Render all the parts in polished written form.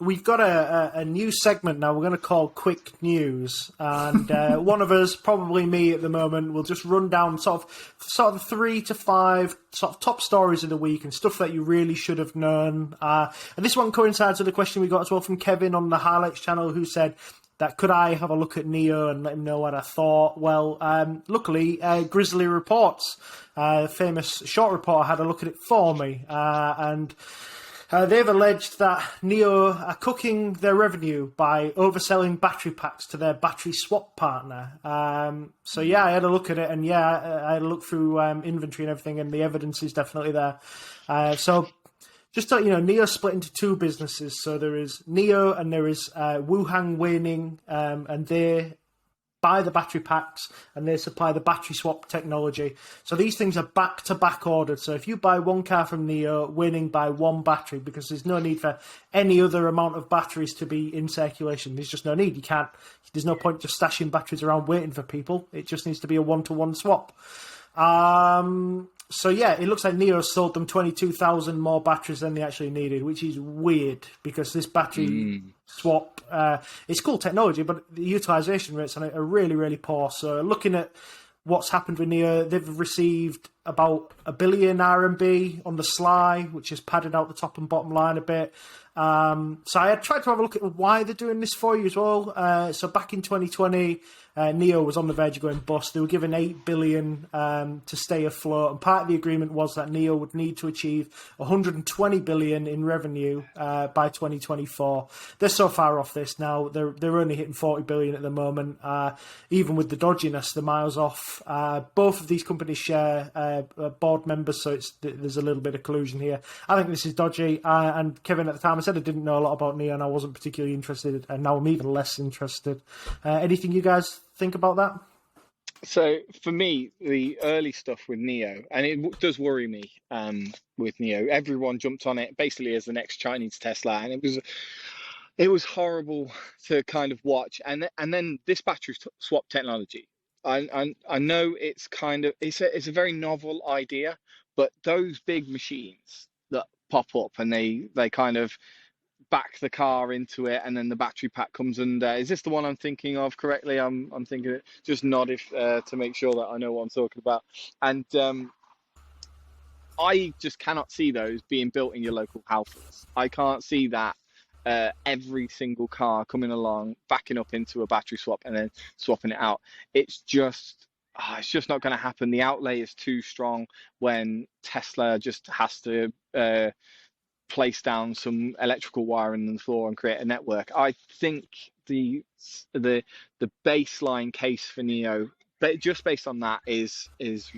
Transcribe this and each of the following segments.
we've got a new segment now we're going to call Quick News. And one of us, probably me at the moment, will just run down sort of 3 to 5 sort of top stories of the week and stuff that you really should have known. And this one coincides with the question we got as well from Kevin on the Highlights channel, who said that could I have a look at NIO and let him know what I thought. Well, luckily, Grizzly Reports, famous short reporter, had a look at it for me. And they've alleged that NIO are cooking their revenue by overselling battery packs to their battery swap partner. So yeah, I had a look at it, and yeah, I had a look through inventory and everything, and the evidence is definitely there. So just so you know, NIO split into 2 businesses. So there is NIO and there is Wuhan Weining, and they buy the battery packs and they supply the battery swap technology. So these things are back-to-back ordered. So if you buy one car from NIO, Weining buy one battery, because there's no need for any other amount of batteries to be in circulation. There's just no need. There's no point just stashing batteries around waiting for people. It just needs to be a one-to-one swap. So yeah, it looks like NIO sold them 22,000 more batteries than they actually needed, which is weird because this battery swap, it's cool technology, but the utilization rates on it are really, really poor. So looking at what's happened with NIO, they've received about 1 billion RMB on the sly, which has padded out the top and bottom line a bit. So I tried to have a look at why they're doing this for you as well. So back in 2020, NIO was on the verge of going bust. They were given 8 billion to stay afloat, and part of the agreement was that NIO would need to achieve 120 billion in revenue by 2024. They're so far off this now. They're only hitting 40 billion at the moment. Even with the dodginess, they're miles off. Both of these companies share board members, so there's a little bit of collusion here. I think this is dodgy. And Kevin, at the time, I said I didn't know a lot about NIO and I wasn't particularly interested, and now I'm even less interested. Anything you guys think about that? So for me, the early stuff with NIO, and it does worry me with NIO. Everyone jumped on it basically as the next Chinese Tesla, and it was horrible to kind of watch. And then this battery swap technology, I know it's a very novel idea, but those big machines that pop up and they kind of back the car into it, and then the battery pack comes under. Is this the one I'm thinking of correctly? I'm thinking it. Just nod if to make sure that I know what I'm talking about. And I just cannot see those being built in your local houses. I can't see that every single car coming along, backing up into a battery swap and then swapping it out. It's just not going to happen. The outlay is too strong when Tesla just has to place down some electrical wiring on the floor and create a network. I think the baseline case for NIO, but just based on that, is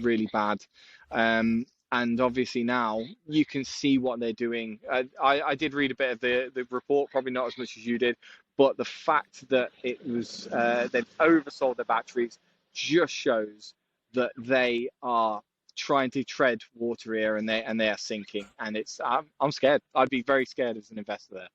really bad. And obviously now you can see what they're doing. I did read a bit of the report, probably not as much as you did, but the fact that it was they've oversold their batteries just shows that they are trying to tread water here, and they are sinking, and I'm scared. I'd be very scared as an investor there.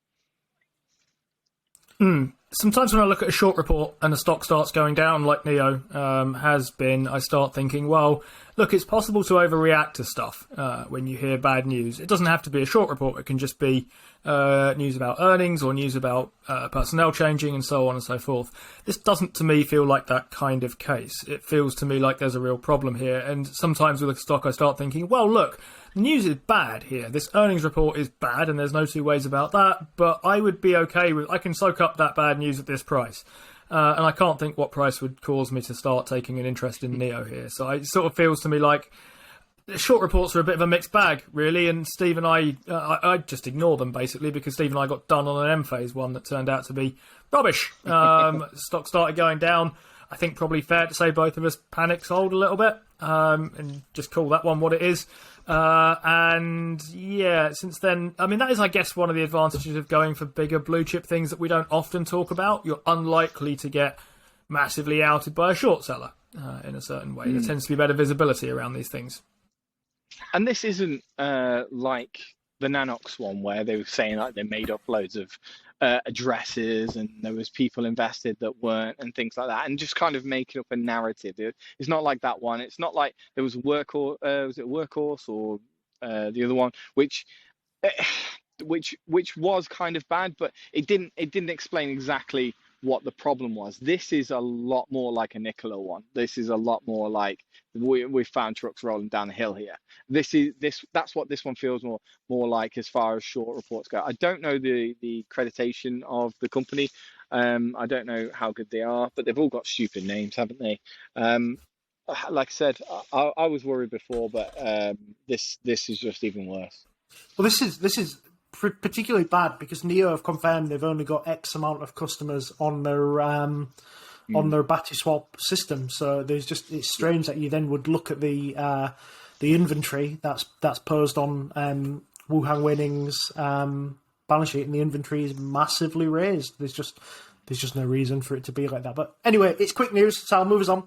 Sometimes when I look at a short report and the stock starts going down, like NIO has been, I start thinking, well, look, it's possible to overreact to stuff when you hear bad news. It doesn't have to be a short report. It can just be news about earnings or news about personnel changing and so on and so forth. This doesn't, to me, feel like that kind of case. It feels to me like there's a real problem here. And sometimes with a stock, I start thinking, well, look, the news is bad here. This earnings report is bad, and there's no two ways about that. But I would be okay with, I can soak up that bad news at this price. And I can't think what price would cause me to start taking an interest in NIO here. So it sort of feels to me like short reports are a bit of a mixed bag, really. And Steve and I just ignore them, basically, because Steve and I got done on an M-phase one that turned out to be rubbish. Stock started going down. I think probably fair to say both of us panic sold a little bit and just call that one what it is. And yeah, since then, I mean, that is, I guess, one of the advantages of going for bigger blue chip things that we don't often talk about. You're unlikely to get massively outed by a short seller in a certain way. There tends to be better visibility around these things. And this isn't like the Nanox one where they were saying like they made up loads of addresses and there was people invested that weren't and things like that, and just kind of making up a narrative. It's not like that one. It's not like there was Workhorse, was it Workhorse or the other one, which which was kind of bad, but it didn't explain exactly what the problem was. This is a lot more like a Nikola one. This is a lot more like we found trucks rolling down the hill here. That's what this one feels more like as far as short reports go. I don't know the accreditation of the company. I don't know how good they are, but they've all got stupid names, haven't they? Like I said, I was worried before, but this is just even worse. Well, this is particularly bad because NIO have confirmed they've only got X amount of customers on their battery swap system. So it's strange that you then would look at the inventory that's posed on Wuhan Winning's balance sheet, and the inventory is massively raised. There's just no reason for it to be like that. But anyway, it's quick news, so I'll move us on.